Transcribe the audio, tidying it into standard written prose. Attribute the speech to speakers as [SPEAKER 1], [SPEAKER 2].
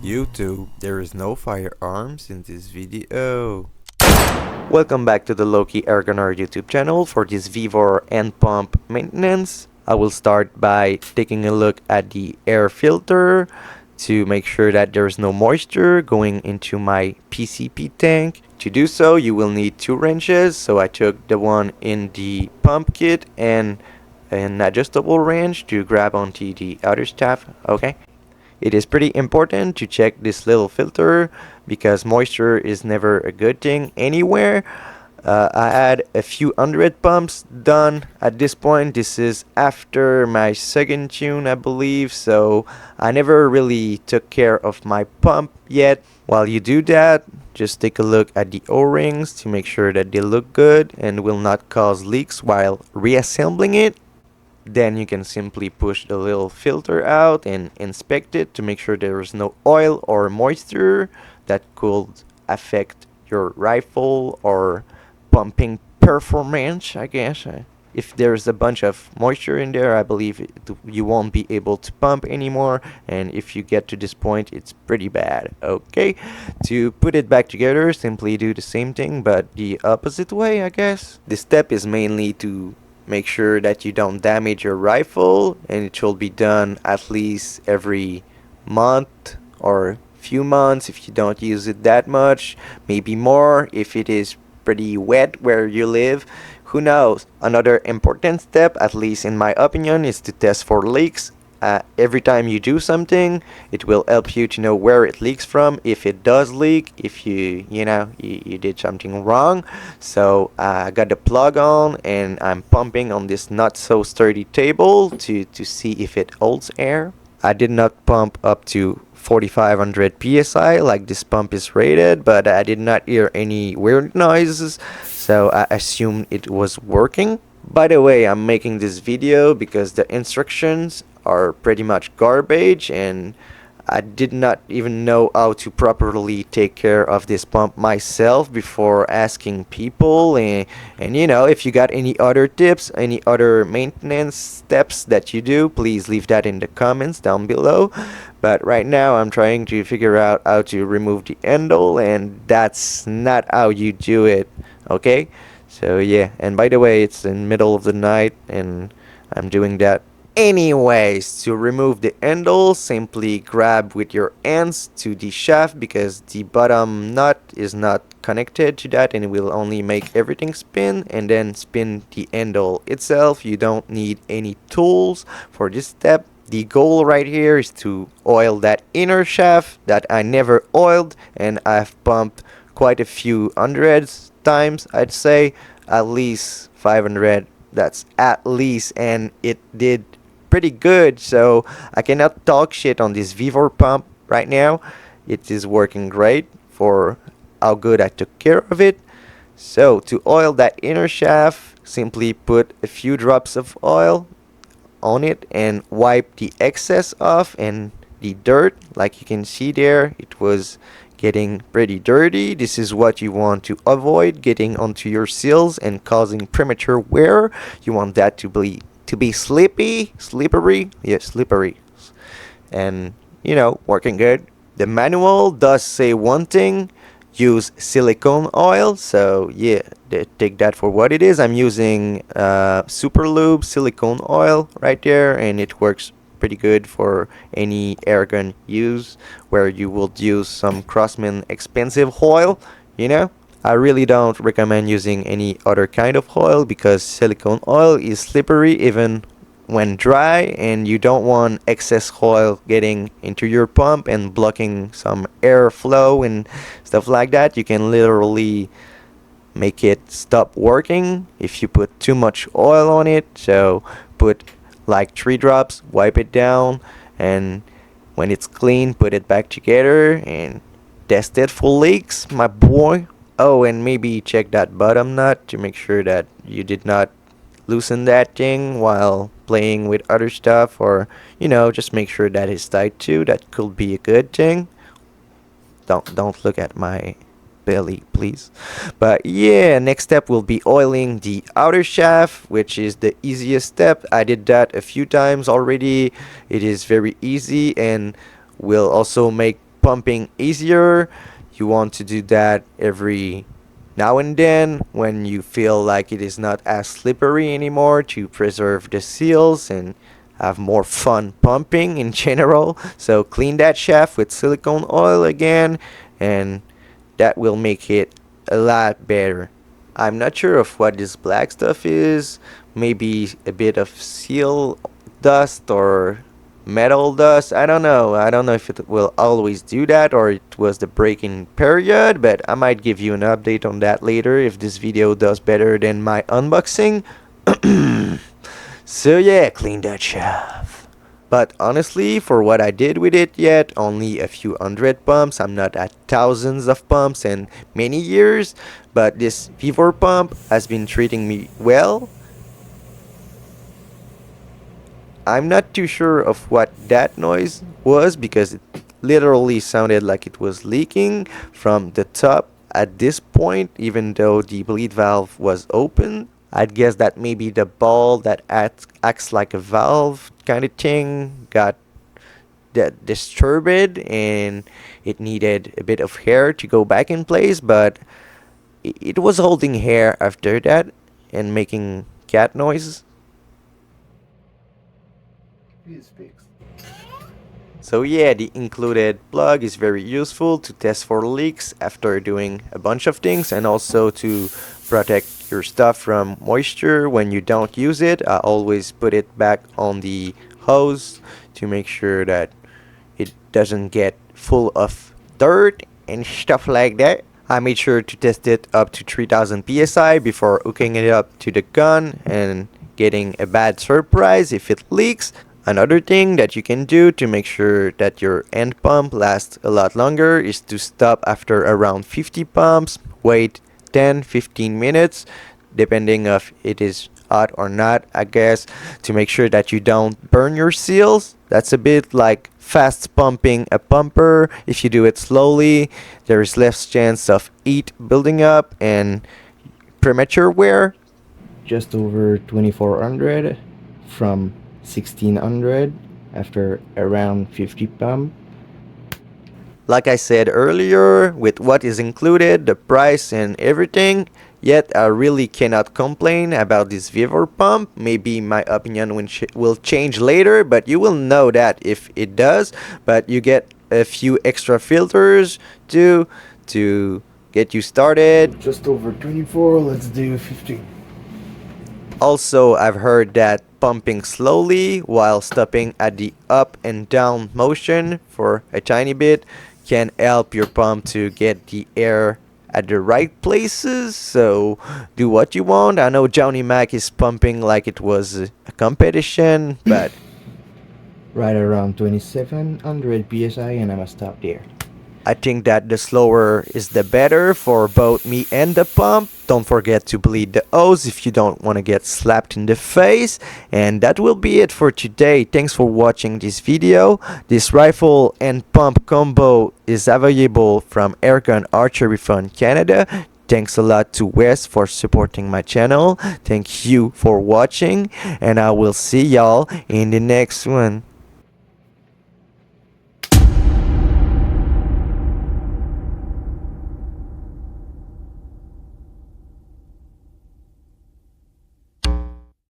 [SPEAKER 1] YouTube, there is no firearms in this video. Welcome back to the Loki AirgunArchery YouTube channel for this Vevor Handpump maintenance. I will start by taking a look at the air filter to make sure that there's no moisture going into my PCP tank. To do so, you will need 2 wrenches, so I took the one in the pump kit and an adjustable wrench to grab onto the outer staff. Okay. It is pretty important to check this little filter because moisture is never a good thing anywhere. I had a few hundred pumps done at this point. This is after my second tune, I believe, so I never really took care of my pump yet. While you do that, just take a look at the O-rings to make sure that they look good and will not cause leaks while reassembling it. Then you can simply push the little filter out and inspect it to make sure there is no oil or moisture that could affect your rifle or pumping performance, I guess. If there's a bunch of moisture in there, I believe you won't be able to pump anymore, and if you get to this point, it's pretty bad. Okay, to put it back together, simply do the same thing but the opposite way, I guess. This step is mainly to make sure that you don't damage your rifle, and it should be done at least every month or few months if you don't use it that much, maybe more if it is pretty wet where you live. Who knows? Another important step, at least in my opinion, is to test for leaks. Every time you do something, it will help you to know where it leaks from, if it does leak, if you did something wrong. So I got the plug on and I'm pumping on this not so sturdy table to see if it holds air. I did not pump up to 4500 psi like this pump is rated, but I did not hear any weird noises, so I assumed it was working. By the way, I'm making this video because the instructions are pretty much garbage and I did not even know how to properly take care of this pump myself before asking people. And if you got any other tips, any other maintenance steps that you do, please leave that in the comments down below. But right now I'm trying to figure out how to remove the handle, and that's not how you do it. Okay, so yeah, and by the way, it's in the middle of the night and I'm doing that. Anyways, to remove the handle, simply grab with your hands to the shaft because the bottom nut is not connected to that and it will only make everything spin, and then spin the handle itself. You don't need any tools for this step. The goal right here is to oil that inner shaft that I never oiled, and I've pumped quite a few hundreds times. I'd say at least 500, that's at least, and it did pretty good, so I cannot talk shit on this Vevor pump right now. It is working great for how good I took care of it. So to oil that inner shaft, simply put a few drops of oil on it and wipe the excess off and the dirt. Like you can see there, it was getting pretty dirty. This is what you want to avoid, getting onto your seals and causing premature wear. You want that to be slippery, and working good. The manual does say one thing: use silicone oil. So yeah, take that for what it is. I'm using super lube silicone oil right there, and it works pretty good for any airgun use where you will use some Crossman expensive oil. I really don't recommend using any other kind of oil because silicone oil is slippery even when dry, and you don't want excess oil getting into your pump and blocking some airflow and stuff like that. You can literally make it stop working if you put too much oil on it. So put like 3 drops, wipe it down, and when it's clean, put it back together and test it for leaks, my boy. Oh, and maybe check that bottom nut to make sure that you did not loosen that thing while playing with other stuff, or just make sure that it's tight too. That could be a good thing. Don't look at my belly, please. But yeah, next step will be oiling the outer shaft, which is the easiest step. I did that a few times already. It is very easy and will also make pumping easier. You want to do that every now and then when you feel like it is not as slippery anymore, to preserve the seals and have more fun pumping in general. So clean that shaft with silicone oil again, and that will make it a lot better. I'm not sure of what this black stuff is. Maybe a bit of seal dust or metal dust. I don't know. I don't know if it will always do that or it was the break-in period, but I might give you an update on that later if this video does better than my unboxing. So yeah, clean that shaft. But honestly, for what I did with it yet, only a few hundred pumps. I'm not at thousands of pumps and many years, but this Vevor pump has been treating me well. I'm not too sure of what that noise was because it literally sounded like it was leaking from the top at this point, even though the bleed valve was open. I'd guess that maybe the ball that acts like a valve kind of thing got disturbed and it needed a bit of hair to go back in place, but it was holding hair after that and making cat noises. So yeah, the included plug is very useful to test for leaks after doing a bunch of things, and also to protect your stuff from moisture when you don't use it. I always put it back on the hose to make sure that it doesn't get full of dirt and stuff like that. I made sure to test it up to 3000 psi before hooking it up to the gun and getting a bad surprise if it leaks. Another thing that you can do to make sure that your end pump lasts a lot longer is to stop after around 50 pumps, wait 10-15 minutes, depending if it is hot or not, I guess, to make sure that you don't burn your seals. That's a bit like fast pumping a pumper. If you do it slowly, there is less chance of heat building up and premature wear. Just over 2400 from 1600 after around 50 pump. Like I said earlier, with what is included, the price and everything, yet I really cannot complain about this Vevor pump. Maybe my opinion will change later, but you will know that if it does. But you get a few extra filters too to get you started.
[SPEAKER 2] Just over 24, let's do 15.
[SPEAKER 1] Also, I've heard that pumping slowly while stopping at the up and down motion for a tiny bit can help your pump to get the air at the right places. So do what you want. I know Johnny Mac is pumping like it was a competition, but
[SPEAKER 2] right around 2700 psi, and I'm gonna stop there.
[SPEAKER 1] I think that the slower is the better for both me and the pump. Don't forget to bleed the hose if you don't want to get slapped in the face. And that will be it for today. Thanks for watching this video. This rifle and pump combo is available from AirgunArcheryFun Canada. Thanks a lot to Wes for supporting my channel. Thank you for watching, and I will see y'all in the next one.